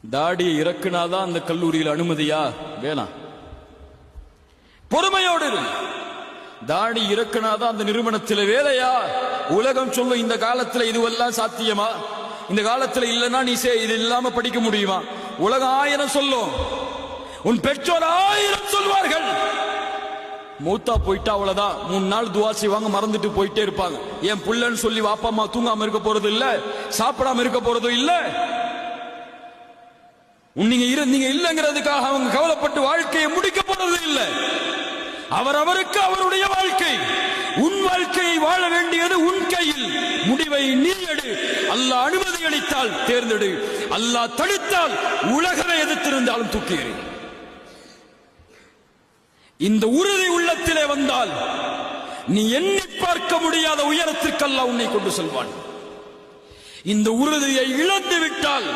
தாடியை இறக்குனாதான் அந்த கல்லூரியில் அனுமதியா? வேணாம், பொறுமையோடு இரு. தாடி இறக்குனாதான் அந்த நிறுவனத்தில் வேலையா? உலகம் சொல்லும் இந்த காலத்தில் இதுவெல்லாம் சாத்தியமா? இந்த காலத்தில் இல்லைன்னா நீ இது இல்லாம படிக்க முடியுமா? உலகம் 1000 சொல்லும், உன் பெற்றோர் 1000 சொல்வார்கள். மூத்தா போயிட்டா அவ்வளவுதான். 3 நாள் துவா செய்வாங்க, மறந்துட்டு போயிட்டே இருப்பாங்க. என் புள்ளன்னு சொல்லி வாப்பா அம்மா தூங்காம இருக்க போறது இல்ல, சாப்பிடாம இருக்க போறதும் இல்ல. நீங்க இல்லங்கிறதுக்காக அவங்க கவலைப்பட்டு வாழ்க்கையை முடிக்க போறது இல்ல. அவருக்கு அவருடைய வாழ்க்கை. உன் வாழ்க்கையை வாழ வேண்டியது உன் கையில். முடிவை நீ எடு. அல்லாஹ் அனுமதி அளித்தால் தேர்ந்தெடு, அல்லாஹ் தடுத்தால் உலகமே எதிர்த்திருந்தாலும் தூக்கி எறி. இந்த உறுதி உள்ளத்திலே வந்தால் நீ எண்ணி பார்க்க முடியாத உயரத்திற்கு அல்லாஹ் உன்னை கொண்டு செல்வான். இந்த உறுதியை இழந்து விட்டால்